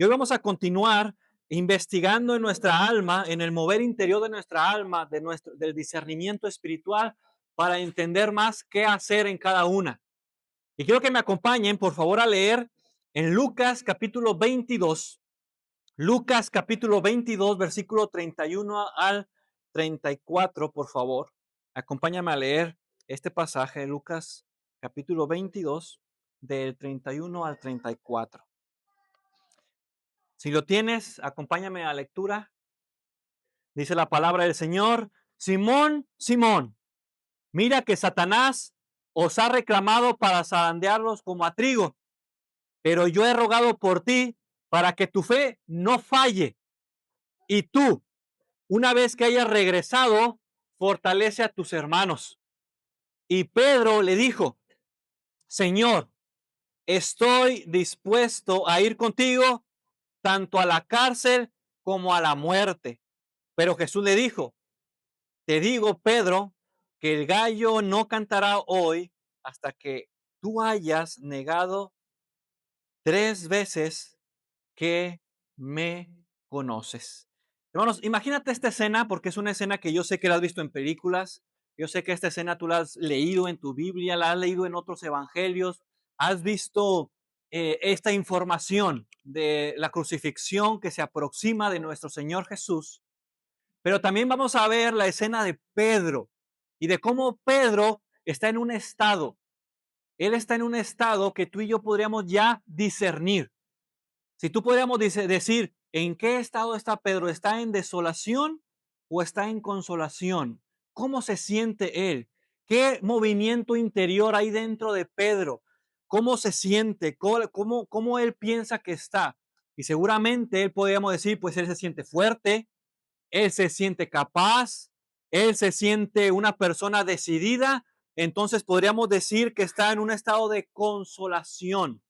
Y hoy vamos a continuar investigando en nuestra alma, en el mover interior de nuestra alma, del discernimiento espiritual, para entender más qué hacer en cada una. Y quiero que me acompañen, por favor, a leer en Lucas capítulo 22. Lucas capítulo 22, versículo 31 al 34, por favor. Acompáñame a leer este pasaje, Lucas capítulo 22, del 31 al 34. Si lo tienes, acompáñame a la lectura. Dice la palabra del Señor: Simón, Simón, mira que Satanás os ha reclamado para zarandearlos como a trigo, pero yo he rogado por ti para que tu fe no falle. Y tú, una vez que hayas regresado, fortalece a tus hermanos. Y Pedro le dijo: Señor, estoy dispuesto a ir contigo tanto a la cárcel como a la muerte. Pero Jesús le dijo: Te digo, Pedro, que el gallo no cantará hoy hasta que tú hayas negado 3 veces que me conoces. Hermanos, imagínate esta escena, porque es una escena que yo sé que la has visto en películas. Yo sé que esta escena tú la has leído en tu Biblia, la has leído en otros evangelios. Has visto esta información de la crucifixión que se aproxima de nuestro Señor Jesús. Pero también vamos a ver la escena de Pedro y de cómo Pedro está en un estado. Él está en un estado que tú y yo podríamos ya discernir. Si tú podríamos decir, ¿en qué estado está Pedro? ¿Está en desolación o está en consolación? ¿Cómo se siente él? ¿Qué movimiento interior hay dentro de Pedro? ¿Cómo se siente? ¿Cómo él piensa que está? Y seguramente él podríamos decir, pues él se siente fuerte, él se siente capaz, él se siente una persona decidida. Entonces podríamos decir que está en un estado de consolación.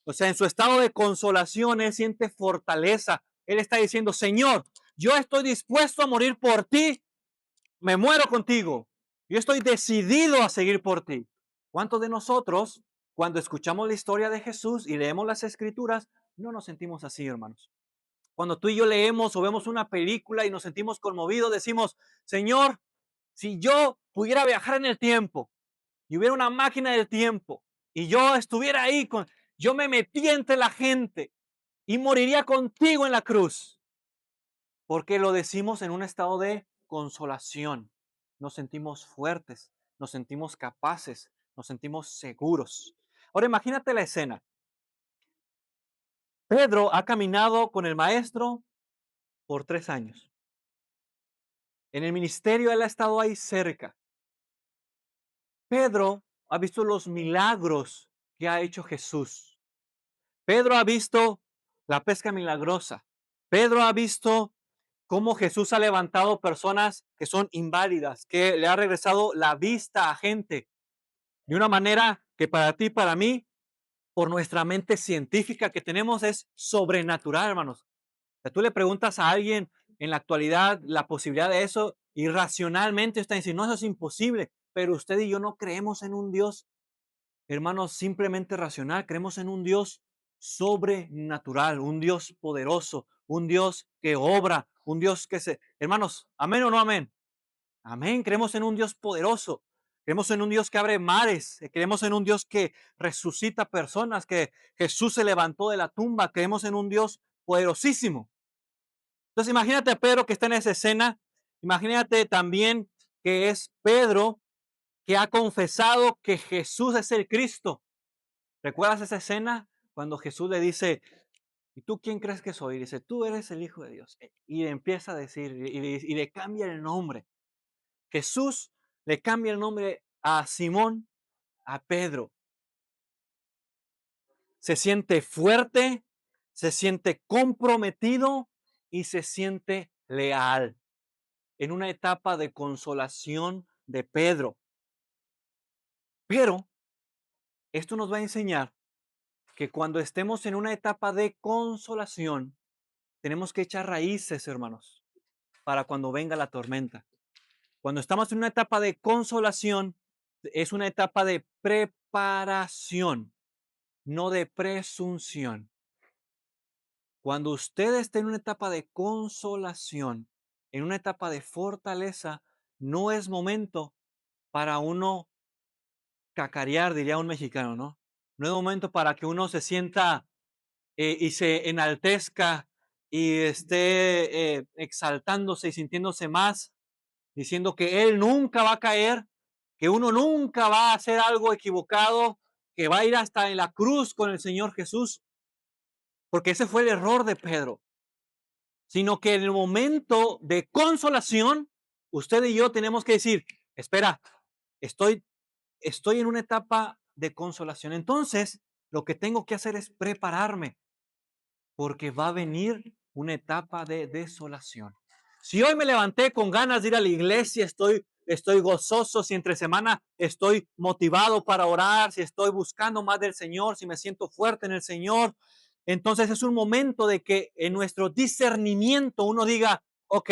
O sea, en su estado de consolación, él siente fortaleza. Él está diciendo: Señor, yo estoy dispuesto a morir por ti, me muero contigo. Yo estoy decidido a seguir por ti. ¿Cuántos de nosotros, cuando escuchamos la historia de Jesús y leemos las escrituras, no nos sentimos así, hermanos? Cuando tú y yo leemos o vemos una película y nos sentimos conmovidos, decimos: Señor, si yo pudiera viajar en el tiempo y hubiera una máquina del tiempo y yo estuviera ahí, yo me metí entre la gente y moriría contigo en la cruz. Porque lo decimos en un estado de consolación. Nos sentimos fuertes, nos sentimos capaces, nos sentimos seguros. Ahora imagínate la escena. Pedro ha caminado con el maestro por 3 años. En el ministerio él ha estado ahí cerca. Pedro ha visto los milagros que ha hecho Jesús. Pedro ha visto la pesca milagrosa. Pedro ha visto cómo Jesús ha levantado personas que son inválidas, que le ha regresado la vista a gente de una manera que para ti, para mí, por nuestra mente científica que tenemos, es sobrenatural, hermanos. O sea, tú le preguntas a alguien en la actualidad la posibilidad de eso, y racionalmente está diciendo: no, eso es imposible. Pero usted y yo no creemos en un Dios, hermanos, simplemente racional. Creemos en un Dios sobrenatural, un Dios poderoso, un Dios que obra, un Dios que se... Hermanos, ¿amén o no amén? Amén. Creemos en un Dios poderoso. Creemos en un Dios que abre mares. Creemos en un Dios que resucita personas, que Jesús se levantó de la tumba. Creemos en un Dios poderosísimo. Entonces imagínate a Pedro que está en esa escena. Imagínate también que es Pedro que ha confesado que Jesús es el Cristo. ¿Recuerdas esa escena cuando Jesús le dice: ¿y tú quién crees que soy? Y dice: tú eres el Hijo de Dios. Y empieza a decir, y le cambia el nombre. Jesús le cambia el nombre a Simón, a Pedro. Se siente fuerte, se siente comprometido y se siente leal en una etapa de consolación de Pedro. Pero esto nos va a enseñar que cuando estemos en una etapa de consolación, tenemos que echar raíces, hermanos, para cuando venga la tormenta. Cuando estamos en una etapa de consolación, es una etapa de preparación, no de presunción. Cuando usted esté en una etapa de consolación, en una etapa de fortaleza, no es momento para uno cacarear, diría un mexicano, ¿no? No es momento para que uno se sienta y se enaltezca y esté exaltándose y sintiéndose más, diciendo que él nunca va a caer, que uno nunca va a hacer algo equivocado, que va a ir hasta en la cruz con el Señor Jesús, porque ese fue el error de Pedro, sino que en el momento de consolación, usted y yo tenemos que decir, espera, estoy, estoy en una etapa de consolación, entonces lo que tengo que hacer es prepararme porque va a venir una etapa de desolación. Si hoy me levanté con ganas de ir a la iglesia, estoy gozoso, si entre semana estoy motivado para orar, si estoy buscando más del Señor, si me siento fuerte en el Señor, entonces es un momento de que en nuestro discernimiento uno diga, ok,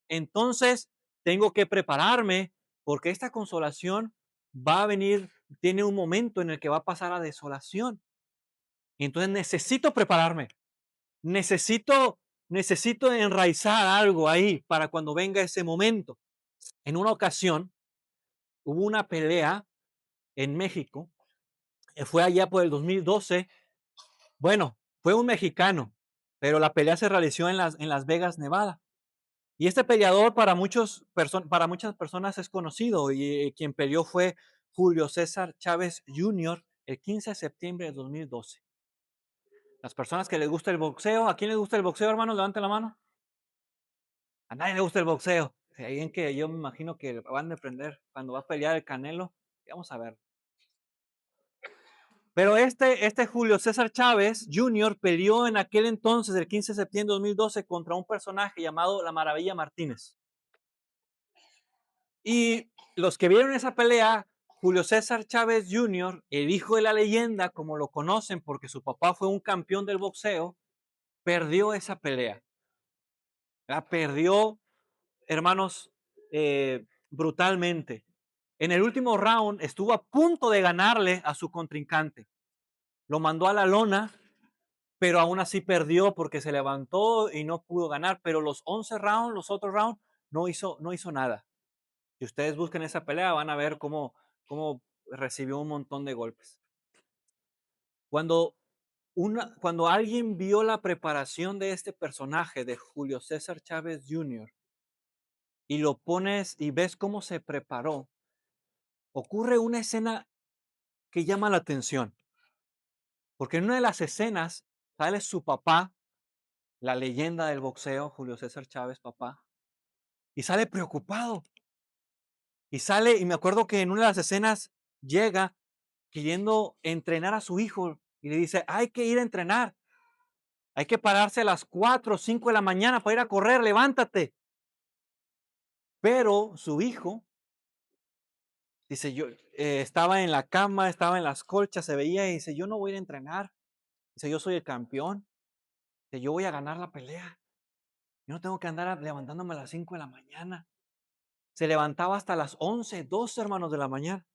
entonces tengo que prepararme porque esta consolación va a venir, tiene un momento en el que va a pasar a desolación. Y entonces necesito prepararme. Necesito, necesito enraizar algo ahí para cuando venga ese momento. En una ocasión hubo una pelea en México, fue allá por el 2012. Bueno, fue un mexicano, pero la pelea se realizó en Las Vegas, Nevada. Y este peleador para muchas personas es conocido y quien peleó fue Julio César Chávez Jr. el 15 de septiembre de 2012. Las personas que les gusta el boxeo, ¿a quién les gusta el boxeo, hermanos? Levanten la mano. A nadie le gusta el boxeo. Si alguien que yo me imagino que van a aprender cuando va a pelear el Canelo. Vamos a ver. Pero este Julio César Chávez Jr. peleó en aquel entonces, el 15 de septiembre de 2012, contra un personaje llamado La Maravilla Martínez. Y los que vieron esa pelea, Julio César Chávez Jr., el hijo de la leyenda, como lo conocen porque su papá fue un campeón del boxeo, perdió esa pelea. La perdió, hermanos, brutalmente. En el último round estuvo a punto de ganarle a su contrincante. Lo mandó a la lona, pero aún así perdió porque se levantó y no pudo ganar. Pero los 11 rounds, los otros rounds, no hizo nada. Si ustedes buscan esa pelea, van a ver cómo recibió un montón de golpes. Cuando, cuando alguien vio la preparación de este personaje, de Julio César Chávez Jr., y lo pones y ves cómo se preparó, ocurre una escena que llama la atención. Porque en una de las escenas sale su papá, la leyenda del boxeo, Julio César Chávez, papá, y sale preocupado. Y sale, y me acuerdo que en una de las escenas llega queriendo entrenar a su hijo y le dice, hay que ir a entrenar, hay que pararse a las 4 o 5 de la mañana para ir a correr, levántate. Pero su hijo, dice, yo estaba en la cama, estaba en las colchas, se veía y dice, yo no voy a ir a entrenar. Dice, yo soy el campeón, dice, yo voy a ganar la pelea. Yo no tengo que andar levantándome a las 5 de la mañana. Se levantaba hasta las 11, 12, hermanos, de la mañana.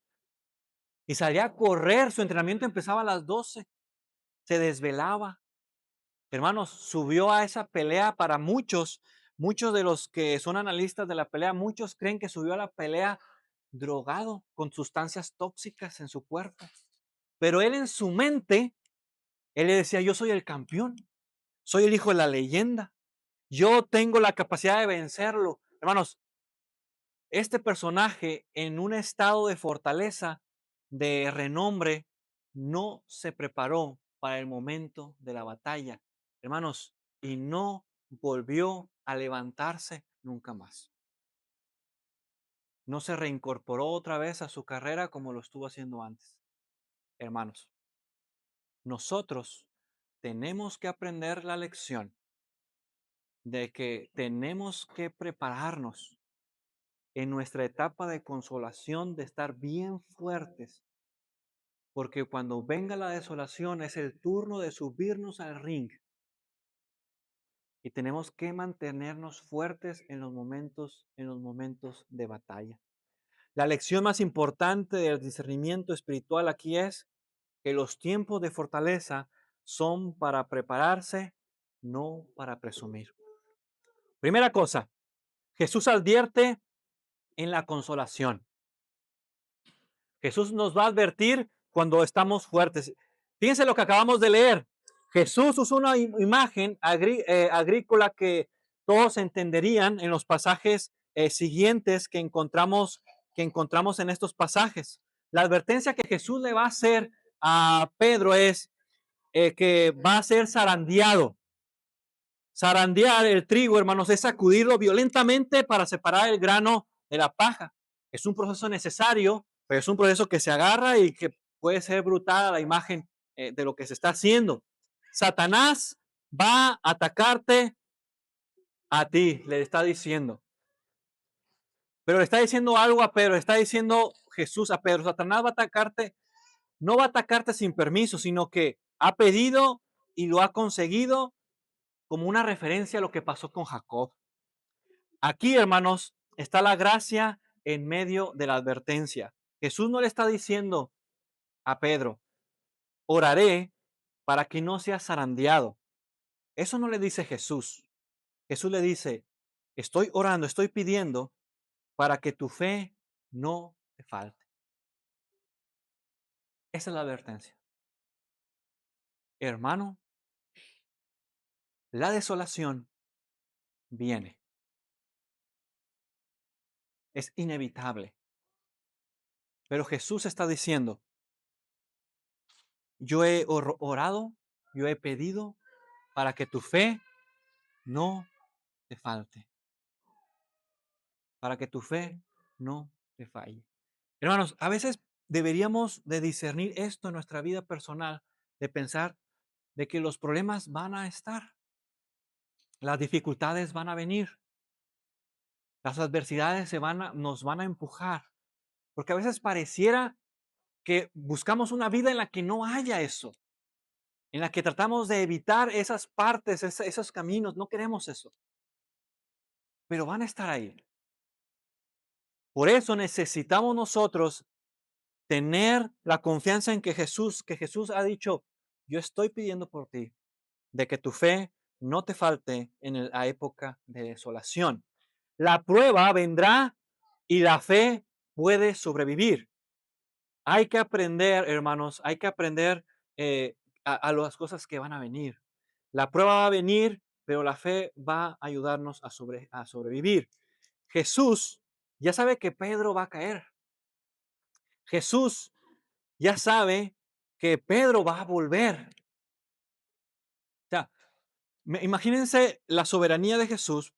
Y salía a correr. Su entrenamiento empezaba a las 12. Se desvelaba. Hermanos, subió a esa pelea para muchos. Muchos de los que son analistas de la pelea, muchos creen que subió a la pelea drogado, con sustancias tóxicas en su cuerpo. Pero él en su mente, él le decía, yo soy el campeón. Soy el hijo de la leyenda. Yo tengo la capacidad de vencerlo. Hermanos, este personaje en un estado de fortaleza, de renombre, no se preparó para el momento de la batalla, hermanos, y no volvió a levantarse nunca más. No se reincorporó otra vez a su carrera como lo estuvo haciendo antes. Hermanos, nosotros tenemos que aprender la lección de que tenemos que prepararnos en nuestra etapa de consolación, de estar bien fuertes, porque cuando venga la desolación es el turno de subirnos al ring y tenemos que mantenernos fuertes en los momentos de batalla. La lección más importante del discernimiento espiritual aquí es que los tiempos de fortaleza son para prepararse no para presumir. Primera cosa, Jesús advierte en la consolación. Jesús nos va a advertir cuando estamos fuertes. Fíjense lo que acabamos de leer. Jesús usó una imagen agrícola que todos entenderían en los pasajes siguientes que encontramos en estos pasajes. La advertencia que Jesús le va a hacer a Pedro es que va a ser zarandeado. Zarandear el trigo, hermanos, es sacudirlo violentamente para separar el grano de la paja. Es un proceso necesario, pero es un proceso que se agarra y que puede ser brutal a la imagen de lo que se está haciendo. Satanás va a atacarte a ti, le está diciendo. Pero le está diciendo algo a Pedro, le está diciendo Jesús a Pedro. Satanás va a atacarte, no va a atacarte sin permiso, sino que ha pedido y lo ha conseguido como una referencia a lo que pasó con Jacob. Aquí, hermanos, está la gracia en medio de la advertencia. Jesús no le está diciendo a Pedro, oraré para que no seas zarandeado. Eso no le dice Jesús. Jesús le dice, estoy orando, estoy pidiendo para que tu fe no te falte. Esa es la advertencia. Hermano, la desolación viene. Es inevitable. Pero Jesús está diciendo, yo he orado, yo he pedido para que tu fe no te falte. Para que tu fe no te falle. Hermanos, a veces deberíamos de discernir esto en nuestra vida personal, de pensar de que los problemas van a estar, las dificultades van a venir, las adversidades nos van a empujar, porque a veces pareciera que buscamos una vida en la que no haya eso, en la que tratamos de evitar esas partes, esos caminos, no queremos eso, pero van a estar ahí. Por eso necesitamos nosotros tener la confianza en que Jesús ha dicho, yo estoy pidiendo por ti, de que tu fe no te falte en la época de desolación. La prueba vendrá y la fe puede sobrevivir. Hay que aprender, hermanos, hay que aprender a las cosas que van a venir. La prueba va a venir, pero la fe va a ayudarnos a sobrevivir. Jesús ya sabe que Pedro va a caer. Jesús ya sabe que Pedro va a volver. O sea, imagínense la soberanía de Jesús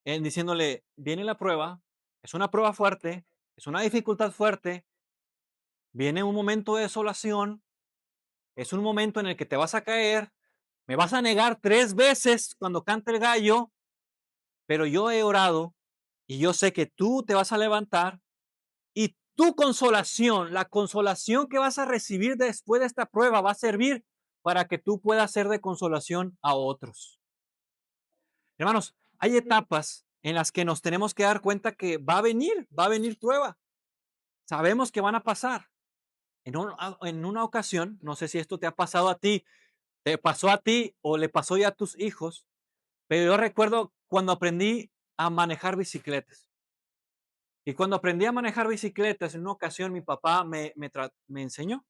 en diciéndole, viene la prueba, es una prueba fuerte, es una dificultad fuerte, viene un momento de desolación, es un momento en el que te vas a caer, me vas a negar 3 veces cuando cante el gallo, pero yo he orado y yo sé que tú te vas a levantar y tu consolación, la consolación que vas a recibir después de esta prueba va a servir para que tú puedas ser de consolación a otros. Hermanos, hay etapas en las que nos tenemos que dar cuenta que va a venir prueba. Sabemos que van a pasar. En una ocasión, no sé si esto te ha pasado a ti, te pasó a ti o le pasó ya a tus hijos, pero yo recuerdo cuando aprendí a manejar bicicletas. Y cuando aprendí a manejar bicicletas, en una ocasión mi papá me enseñó,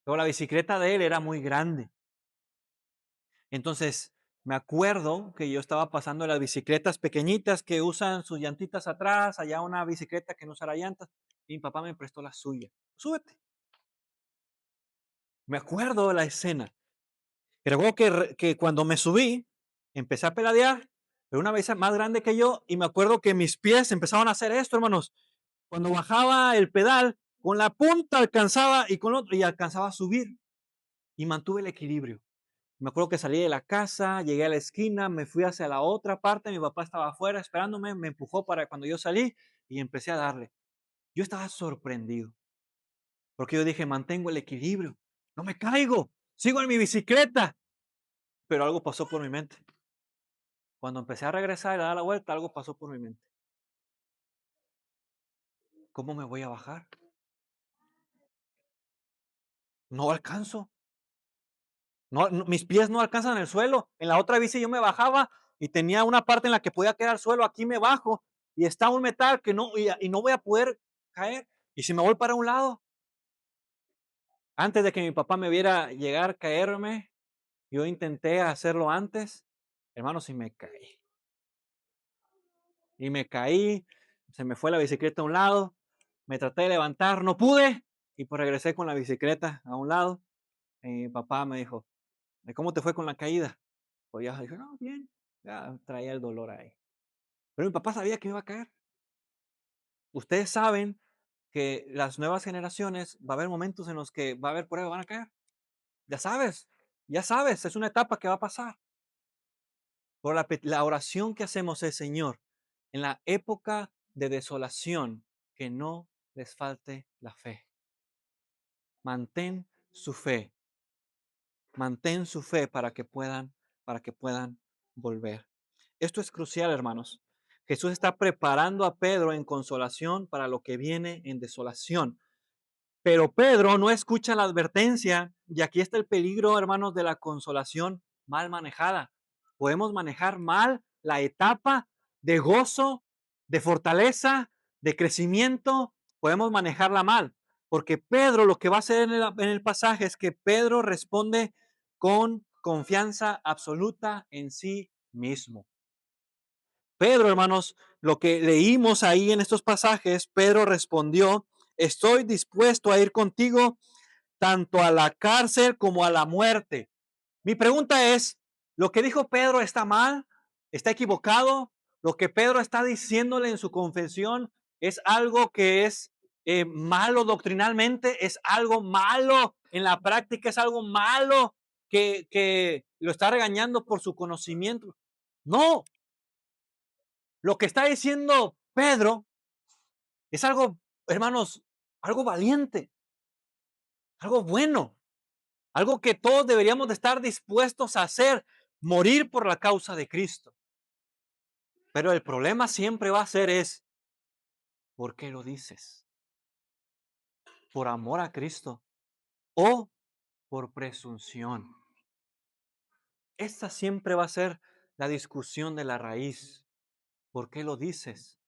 pero la bicicleta de él era muy grande. Entonces, me acuerdo que yo estaba pasando las bicicletas pequeñitas que usan sus llantitas atrás, allá una bicicleta que no usara llantas, y mi papá me prestó la suya. Súbete. Me acuerdo de la escena. Pero recuerdo que cuando me subí, empecé a pedalear, pero una vez más grande que yo, y me acuerdo que mis pies empezaban a hacer esto, hermanos. Cuando bajaba el pedal, con la punta alcanzaba y con otro, y alcanzaba a subir, y mantuve el equilibrio. Me acuerdo que salí de la casa, llegué a la esquina, me fui hacia la otra parte, mi papá estaba afuera esperándome, me empujó para cuando yo salí y empecé a darle. Yo estaba sorprendido, porque yo dije, mantengo el equilibrio, no me caigo, sigo en mi bicicleta. Pero algo pasó por mi mente. Cuando empecé a regresar y a dar la vuelta, algo pasó por mi mente. ¿Cómo me voy a bajar? No alcanzo. Mis pies no alcanzan el suelo. En la otra bici yo me bajaba y tenía una parte en la que podía quedar suelo. Aquí me bajo y está un metal que no, y no voy a poder caer. Y si me voy para un lado, antes de que mi papá me viera llegar, caerme, yo intenté hacerlo antes, hermanos, y me caí. Y me caí, se me fue la bicicleta a un lado, me traté de levantar, no pude, y pues regresé con la bicicleta a un lado. Y mi papá me dijo, ¿de cómo te fue con la caída? Pues ya dije, no, bien, ya traía el dolor ahí. Pero mi papá sabía que me iba a caer. Ustedes saben que las nuevas generaciones va a haber momentos en los que va a haber pruebas, van a caer. Ya sabes, es una etapa que va a pasar. Por la oración que hacemos es, Señor, en la época de desolación, que no les falte la fe. Mantén su fe, mantén su fe para que puedan volver. Esto es crucial, hermanos. Jesús está preparando a Pedro en consolación para lo que viene en desolación. Pero Pedro no escucha la advertencia y aquí está el peligro, hermanos, de la consolación mal manejada. Podemos manejar mal la etapa de gozo, de fortaleza, de crecimiento. Podemos manejarla mal. Porque Pedro lo que va a hacer en el pasaje es que Pedro responde con confianza absoluta en sí mismo. Pedro, hermanos, lo que leímos ahí en estos pasajes, Pedro respondió, estoy dispuesto a ir contigo tanto a la cárcel como a la muerte. Mi pregunta es, ¿lo que dijo Pedro está mal? ¿Está equivocado? ¿Lo que Pedro está diciéndole en su confesión es algo que es malo doctrinalmente? ¿Es algo malo en la práctica? ¿Es algo malo que lo está regañando por su conocimiento? No, lo que está diciendo Pedro es algo, hermanos, algo valiente, algo bueno, algo que todos deberíamos de estar dispuestos a hacer, morir por la causa de Cristo. Pero el problema siempre va a ser ¿por qué lo dices? ¿Por amor a Cristo o por presunción? Esta siempre va a ser la discusión de la raíz. ¿Por qué lo dices?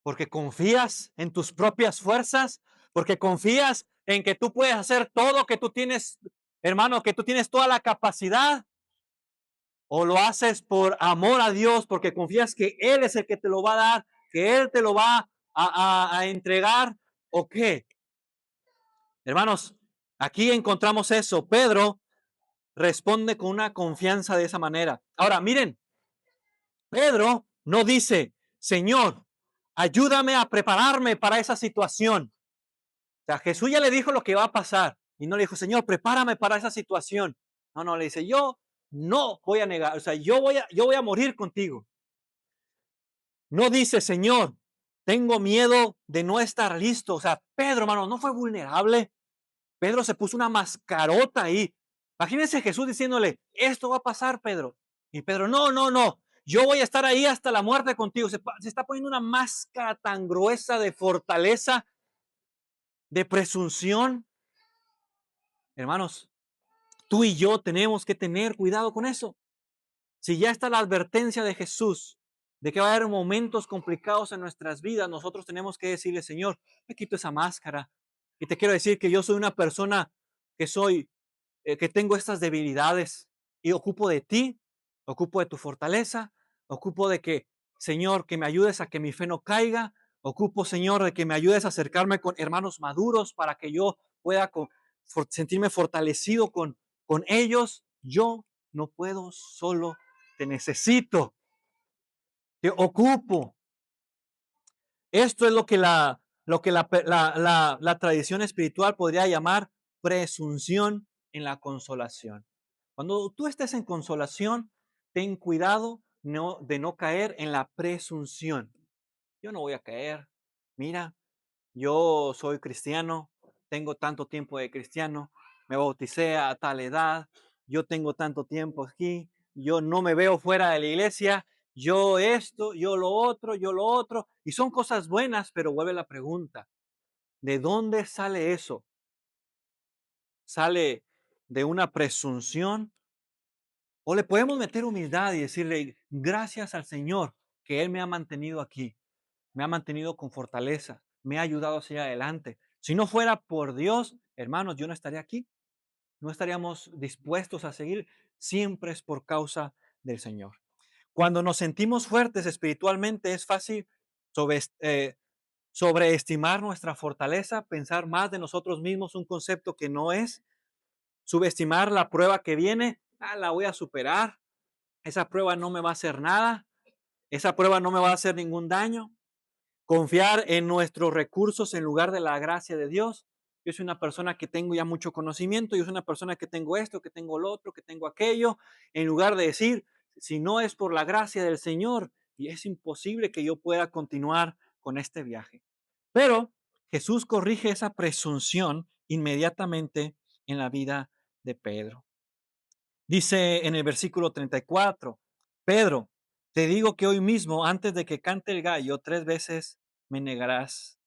¿Porque confías en tus propias fuerzas? ¿Porque confías en que tú puedes hacer todo, que tú tienes, hermano, que tú tienes toda la capacidad? ¿O lo haces por amor a Dios, porque confías que Él es el que te lo va a dar, que Él te lo va a entregar? ¿O qué? Hermanos, aquí encontramos eso. Pedro responde con una confianza de esa manera. Ahora, miren, Pedro no dice, Señor, ayúdame a prepararme para esa situación. O sea, Jesús ya le dijo lo que va a pasar y no le dijo, Señor, prepárame para esa situación. No, no, le dice, yo no voy a negar, o sea, yo voy a morir contigo. No dice, Señor, tengo miedo de no estar listo. O sea, Pedro, hermano, no fue vulnerable. Pedro se puso una mascarota ahí. Imagínense Jesús diciéndole, esto va a pasar, Pedro. Y Pedro, no, no, no, yo voy a estar ahí hasta la muerte contigo. Se está poniendo una máscara tan gruesa de fortaleza, de presunción. Hermanos, tú y yo tenemos que tener cuidado con eso. Si ya está la advertencia de Jesús de que va a haber momentos complicados en nuestras vidas, nosotros tenemos que decirle, Señor, me quito esa máscara. Y te quiero decir que yo soy una persona que que tengo estas debilidades y ocupo de ti, ocupo de tu fortaleza, ocupo de que, Señor, que me ayudes a que mi fe no caiga, ocupo, Señor, de que me ayudes a acercarme con hermanos maduros para que yo pueda sentirme fortalecido con ellos. Yo no puedo solo, te necesito, te ocupo. Esto es lo que la tradición espiritual podría llamar presunción en la consolación. Cuando tú estés en consolación, ten cuidado de no caer en la presunción. Yo no voy a caer. Mira, yo soy cristiano, tengo tanto tiempo de cristiano, me bauticé a tal edad, yo tengo tanto tiempo aquí, yo no me veo fuera de la iglesia, yo esto, yo lo otro, y son cosas buenas, pero vuelve la pregunta, ¿de dónde sale eso? ¿Sale de una presunción, o le podemos meter humildad y decirle, gracias al Señor que Él me ha mantenido aquí, me ha mantenido con fortaleza, me ha ayudado hacia adelante. Si no fuera por Dios, hermanos, yo no estaría aquí, no estaríamos dispuestos a seguir, siempre es por causa del Señor. Cuando nos sentimos fuertes espiritualmente, es fácil sobre, sobreestimar nuestra fortaleza, pensar más de nosotros mismos, un concepto que no es, subestimar la prueba que viene, la voy a superar, esa prueba no me va a hacer nada, esa prueba no me va a hacer ningún daño, confiar en nuestros recursos en lugar de la gracia de Dios. Yo soy una persona que tengo ya mucho conocimiento, yo soy una persona que tengo esto, que tengo lo otro, que tengo aquello, en lugar de decir, si no es por la gracia del Señor, y es imposible que yo pueda continuar con este viaje. Pero Jesús corrige esa presunción inmediatamente en la vida de Pedro. Dice en el versículo 34, Pedro, te digo que hoy mismo, antes de que cante el gallo, 3 veces me negarás,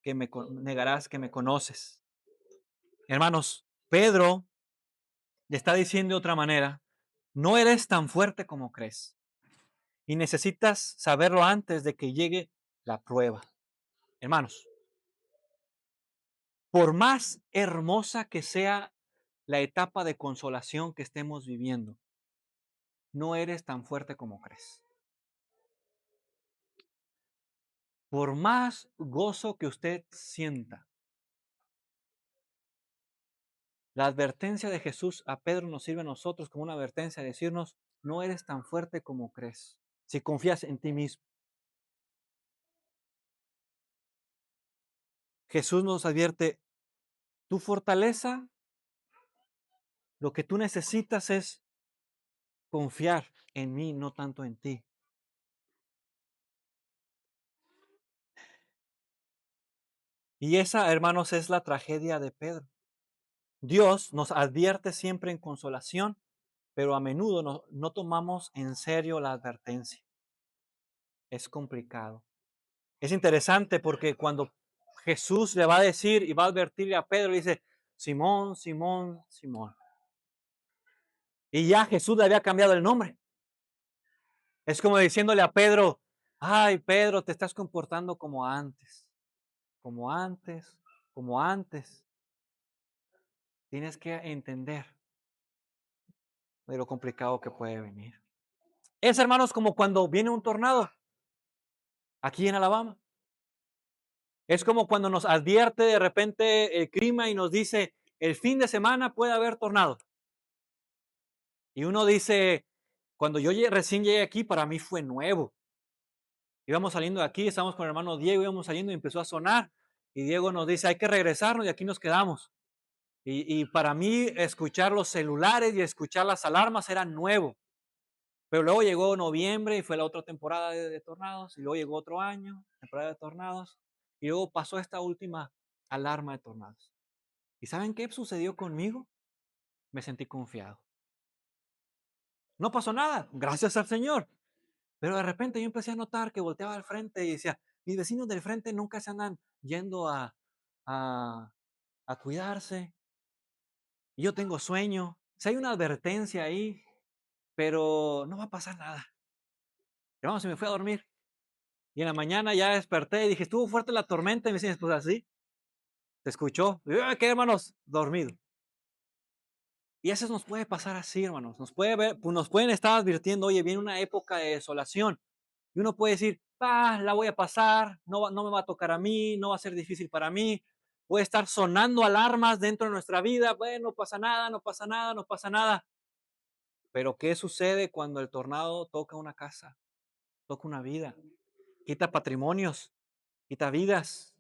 negarás que me conoces. Hermanos, Pedro le está diciendo de otra manera, no eres tan fuerte como crees y necesitas saberlo antes de que llegue la prueba. Hermanos, por más hermosa que sea la etapa de consolación que estemos viviendo, no eres tan fuerte como crees. Por más gozo que usted sienta, la advertencia de Jesús a Pedro nos sirve a nosotros como una advertencia de decirnos, no eres tan fuerte como crees, si confías en ti mismo. Jesús nos advierte, tu fortaleza, lo que tú necesitas es confiar en mí, no tanto en ti. Y esa, hermanos, es la tragedia de Pedro. Dios nos advierte siempre en consolación, pero a menudo no tomamos en serio la advertencia. Es complicado. Es interesante porque cuando Jesús le va a decir y va a advertirle a Pedro, le dice, Simón, Simón, Simón. Y ya Jesús le había cambiado el nombre. Es como diciéndole a Pedro, ay, Pedro, te estás comportando como antes, como antes, como antes. Tienes que entender de lo complicado que puede venir. Es, hermanos, como cuando viene un tornado aquí en Alabama. Es como cuando nos advierte de repente el clima y nos dice, el fin de semana puede haber tornado. Y uno dice, cuando yo recién llegué aquí, para mí fue nuevo. Íbamos saliendo de aquí, estábamos con el hermano Diego, íbamos saliendo y empezó a sonar. Y Diego nos dice, hay que regresarnos y aquí nos quedamos. Y para mí escuchar los celulares y escuchar las alarmas era nuevo. Pero luego llegó noviembre y fue la otra temporada de tornados. Y luego llegó otro año, temporada de tornados. Y luego pasó esta última alarma de tornados. ¿Y saben qué sucedió conmigo? Me sentí confiado. No pasó nada, gracias al Señor. Pero de repente yo empecé a notar que volteaba al frente y decía, mis vecinos del frente nunca se andan yendo a, a cuidarse. Y yo tengo sueño. Si hay una advertencia ahí, pero no va a pasar nada. Hermano, se me fue a dormir. Y en la mañana ya desperté y dije, estuvo fuerte la tormenta. Y me dice mi esposa, ¿sí? ¿Te escuchó? Y yo, ¿qué, hermanos? Dormido. Y eso nos puede pasar así, hermanos. Nos puede ver, pues nos pueden estar advirtiendo, oye, viene una época de desolación. Y uno puede decir, la voy a pasar, no me va a tocar a mí, no va a ser difícil para mí. Puede estar sonando alarmas dentro de nuestra vida. Bueno, no pasa nada, no pasa nada, no pasa nada. Pero ¿qué sucede cuando el tornado toca una casa, toca una vida? Quita patrimonios, quita vidas.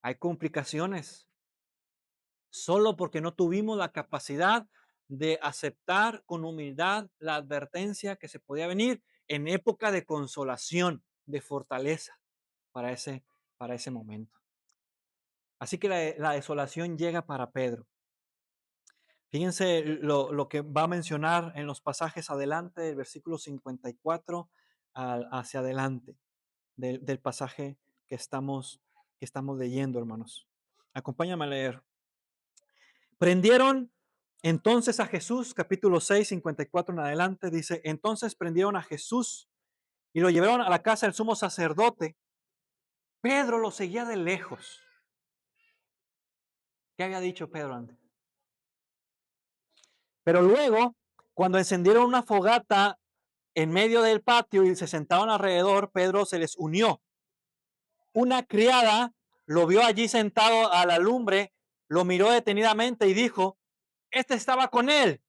Hay complicaciones. Solo porque no tuvimos la capacidad de aceptar con humildad la advertencia que se podía venir en época de consolación, de fortaleza para ese momento. Así que la desolación llega para Pedro. Fíjense lo que va a mencionar en los pasajes adelante, del versículo 54 hacia adelante, del pasaje que estamos leyendo, hermanos. Acompáñame a leer. Prendieron Entonces a Jesús, capítulo 6, 54 en adelante, dice, entonces prendieron a Jesús y lo llevaron a la casa del sumo sacerdote. Pedro lo seguía de lejos. ¿Qué había dicho Pedro antes? Pero luego, cuando encendieron una fogata en medio del patio y se sentaban alrededor, Pedro se les unió. Una criada lo vio allí sentado a la lumbre, lo miró detenidamente y dijo, este estaba con él.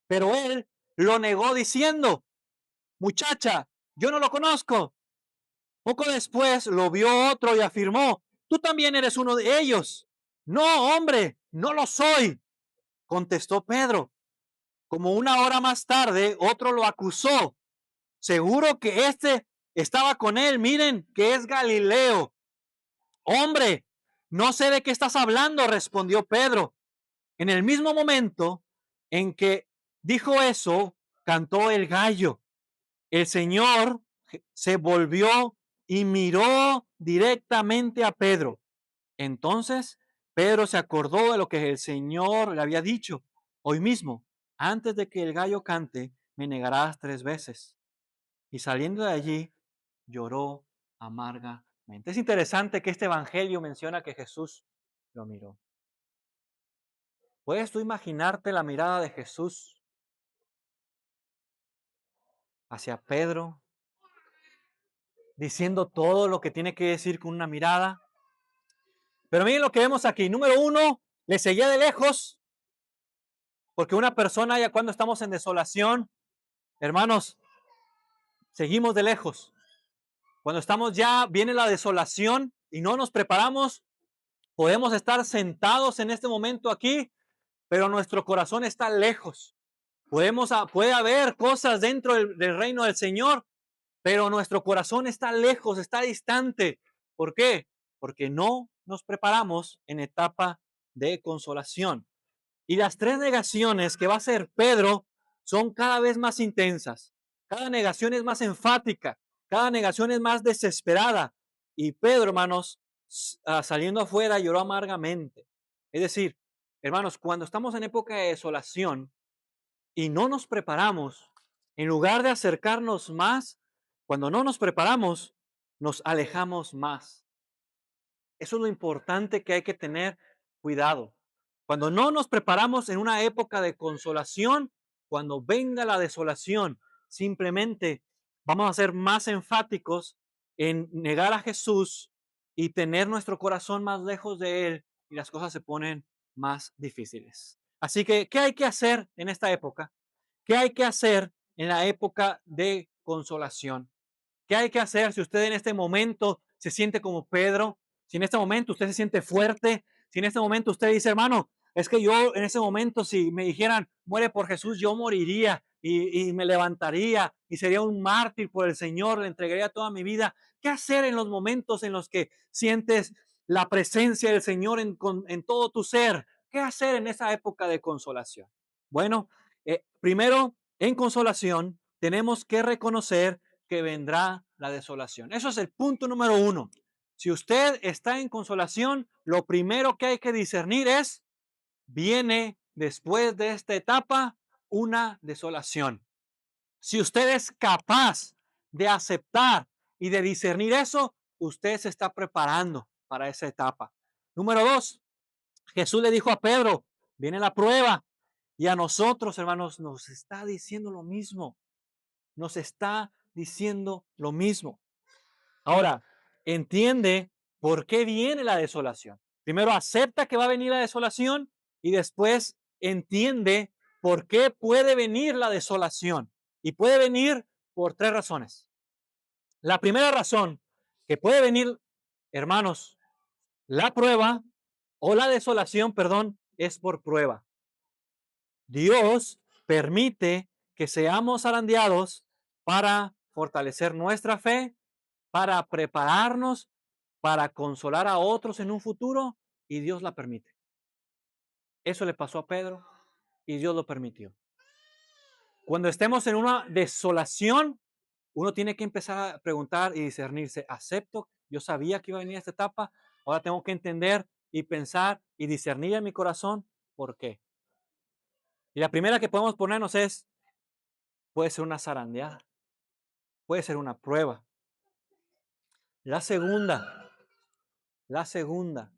Pero él lo negó diciendo, muchacha, yo no lo conozco. Poco después lo vio otro y afirmó, tú también eres uno de ellos. No, hombre, no lo soy, contestó Pedro. Como una hora más tarde, otro lo acusó. Seguro que este estaba con él. Miren que es Galileo. Hombre, no sé de qué estás hablando, respondió Pedro. En el mismo momento en que dijo eso, cantó el gallo. El Señor se volvió y miró directamente a Pedro. Entonces Pedro se acordó de lo que el Señor le había dicho. Hoy mismo, antes de que el gallo cante, me negarás 3 veces. Y saliendo de allí, lloró amargamente. Es interesante que este evangelio menciona que Jesús lo miró. ¿Puedes tú imaginarte la mirada de Jesús hacia Pedro, diciendo todo lo que tiene que decir con una mirada? Pero miren lo que vemos aquí. Número uno, le seguía de lejos, porque una persona ya cuando estamos en desolación, hermanos, seguimos de lejos. Cuando estamos ya, viene la desolación y no nos preparamos, podemos estar sentados en este momento aquí, pero nuestro corazón está lejos. Puede haber cosas dentro del reino del Señor, pero nuestro corazón está lejos, está distante. ¿Por qué? Porque no nos preparamos en etapa de consolación. Y las 3 negaciones que va a hacer Pedro son cada vez más intensas. Cada negación es más enfática. Cada negación es más desesperada. Y Pedro, hermanos, saliendo afuera, lloró amargamente. Es decir, hermanos, cuando estamos en época de desolación y no nos preparamos, en lugar de acercarnos más, cuando no nos preparamos, nos alejamos más. Eso es lo importante que hay que tener cuidado. Cuando no nos preparamos en una época de consolación, cuando venga la desolación, simplemente vamos a ser más enfáticos en negar a Jesús y tener nuestro corazón más lejos de Él y las cosas se ponen más difíciles. Así que, ¿qué hay que hacer en esta época? ¿Qué hay que hacer en la época de consolación? ¿Qué hay que hacer si usted en este momento se siente como Pedro? Si en este momento usted se siente fuerte, si en este momento usted dice, hermano, es que yo en ese momento si me dijeran, muere por Jesús, yo moriría y me levantaría y sería un mártir por el Señor, le entregaría toda mi vida. ¿Qué hacer en los momentos en los que sientes la presencia del Señor en todo tu ser? ¿Qué hacer en esa época de consolación? Bueno, primero, en consolación, tenemos que reconocer que vendrá la desolación. Eso es el punto número uno. Si usted está en consolación, lo primero que hay que discernir es, viene después de esta etapa una desolación. Si usted es capaz de aceptar y de discernir eso, usted se está preparando para esa etapa. Número dos, Jesús le dijo a Pedro, viene la prueba. Y a nosotros, hermanos, nos está diciendo lo mismo. Nos está diciendo lo mismo. Ahora, entiende por qué viene la desolación. Primero acepta que va a venir la desolación y después entiende por qué puede venir la desolación. Y puede venir por 3 razones. La primera razón que puede venir, hermanos, la prueba o la desolación, perdón, es por prueba. Dios permite que seamos zarandeados para fortalecer nuestra fe, para prepararnos, para consolar a otros en un futuro, y Dios la permite. Eso le pasó a Pedro y Dios lo permitió. Cuando estemos en una desolación, uno tiene que empezar a preguntar y discernirse, ¿acepto? Yo sabía que iba a venir esta etapa, ahora tengo que entender y pensar y discernir en mi corazón, ¿por qué? Y la primera que podemos ponernos es, puede ser una zarandeada, puede ser una prueba. La segunda, la segunda,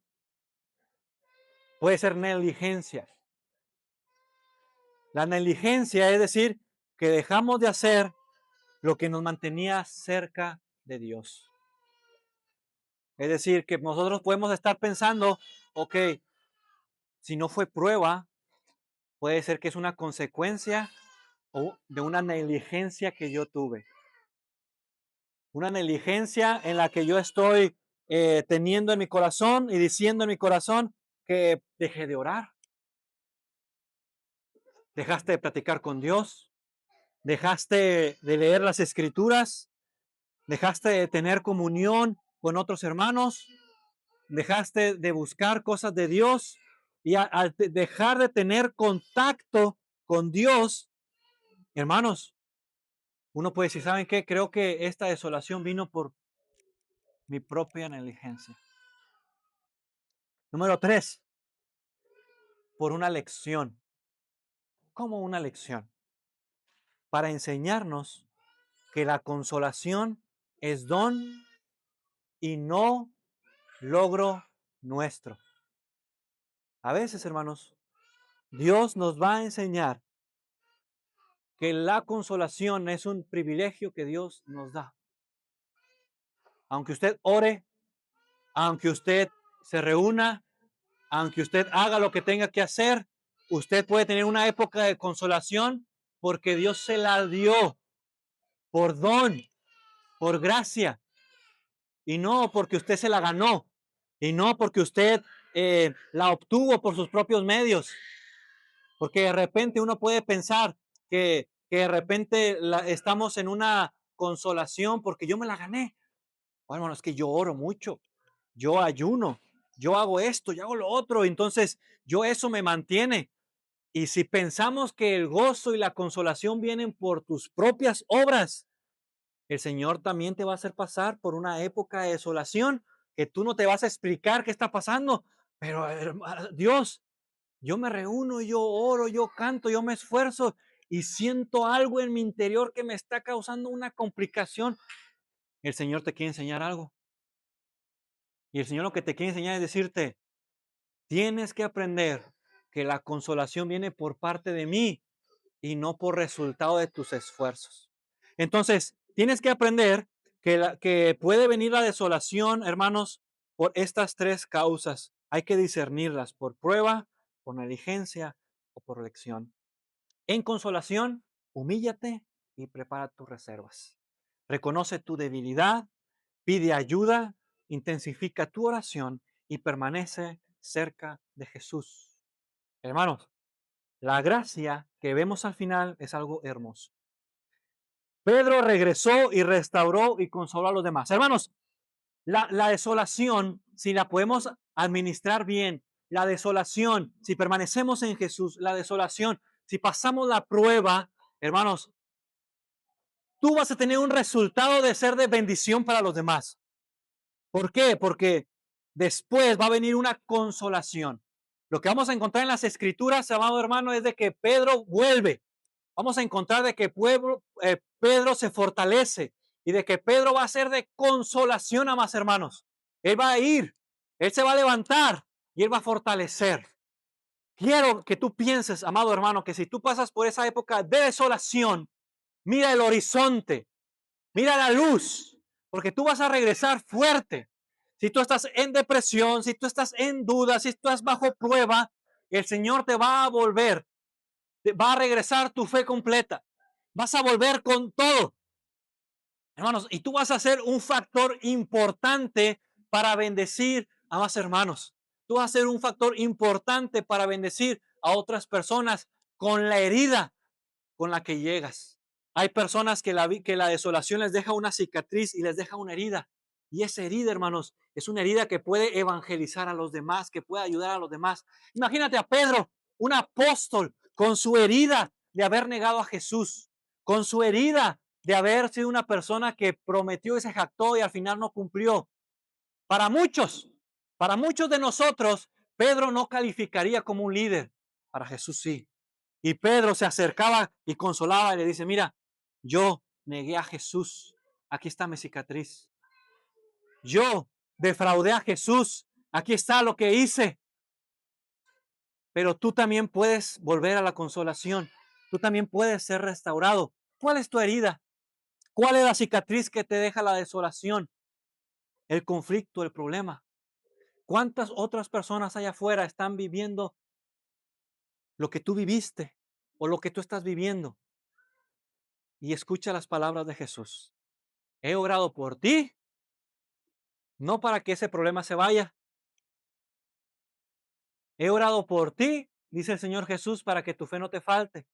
puede ser negligencia. La negligencia es decir, que dejamos de hacer lo que nos mantenía cerca de Dios. Es decir, que nosotros podemos estar pensando, ok, si no fue prueba, puede ser que es una consecuencia o de una negligencia que yo tuve. Una negligencia en la que yo estoy teniendo en mi corazón y diciendo en mi corazón que dejé de orar. Dejaste de platicar con Dios. Dejaste de leer las escrituras. Dejaste de tener comunión con otros hermanos. Dejaste de buscar cosas de Dios. Y al dejar de tener contacto con Dios, hermanos, uno puede decir, ¿saben qué? Creo que esta desolación vino por mi propia negligencia. Número 3, por una lección. ¿Cómo una lección? Para enseñarnos que la consolación es don y no logro nuestro. A veces, hermanos, Dios nos va a enseñar que la consolación es un privilegio que Dios nos da. Aunque usted ore, aunque usted se reúna, aunque usted haga lo que tenga que hacer, usted puede tener una época de consolación porque Dios se la dio por don, por gracia, y no porque usted se la ganó, y no porque usted la obtuvo por sus propios medios, porque de repente uno puede pensar que de repente estamos en una consolación porque yo me la gané. Bueno, hermano, es que yo oro mucho, yo ayuno, yo hago esto, yo hago lo otro, entonces yo eso me mantiene. Y si pensamos que el gozo y la consolación vienen por tus propias obras, el Señor también te va a hacer pasar por una época de desolación que tú no te vas a explicar qué está pasando. Pero Dios, yo me reúno, yo oro, yo canto, yo me esfuerzo y siento algo en mi interior que me está causando una complicación. El Señor te quiere enseñar algo. Y el Señor lo que te quiere enseñar es decirte, tienes que aprender que la consolación viene por parte de mí y no por resultado de tus esfuerzos. Entonces, tienes que aprender que puede venir la desolación, hermanos, por estas tres causas. Hay que discernirlas por prueba, por negligencia o por lección. En consolación, humíllate y prepara tus reservas. Reconoce tu debilidad, pide ayuda, intensifica tu oración y permanece cerca de Jesús. Hermanos, la gracia que vemos al final es algo hermoso. Pedro regresó y restauró y consoló a los demás. Hermanos, la desolación, si la podemos administrar bien, la desolación, si permanecemos en Jesús, la desolación, si pasamos la prueba, hermanos, tú vas a tener un resultado de ser de bendición para los demás. ¿Por qué? Porque después va a venir una consolación. Lo que vamos a encontrar en las escrituras, amado hermano, es de que Pedro vuelve. Vamos a encontrar de que Pedro se fortalece y de que Pedro va a ser de consolación a más hermanos. Él va a ir, él se va a levantar y él va a fortalecer. Quiero que tú pienses, amado hermano, que si tú pasas por esa época de desolación, mira el horizonte, mira la luz, porque tú vas a regresar fuerte. Si tú estás en depresión, si tú estás en duda, si tú estás bajo prueba, el Señor te va a volver, te va a regresar tu fe completa. Vas a volver con todo. Hermanos, y tú vas a ser un factor importante para bendecir a más hermanos. Tú vas a ser un factor importante para bendecir a otras personas con la herida con la que llegas. Hay personas que la desolación les deja una cicatriz y les deja una herida. Y esa herida, hermanos, es una herida que puede evangelizar a los demás, que puede ayudar a los demás. Imagínate a Pedro, un apóstol, con su herida de haber negado a Jesús, con su herida de haber sido una persona que prometió y se jactó y al final no cumplió. Para muchos de nosotros, Pedro no calificaría como un líder. Para Jesús sí. Y Pedro se acercaba y consolaba y le dice, mira, yo negué a Jesús, aquí está mi cicatriz. Yo defraudé a Jesús, aquí está lo que hice. Pero tú también puedes volver a la consolación. Tú también puedes ser restaurado. ¿Cuál es tu herida? ¿Cuál es la cicatriz que te deja la desolación? El conflicto, el problema. ¿Cuántas otras personas allá afuera están viviendo lo que tú viviste o lo que tú estás viviendo? Y escucha las palabras de Jesús. He orado por ti, no para que ese problema se vaya. He orado por ti, dice el Señor Jesús, para que tu fe no te falte.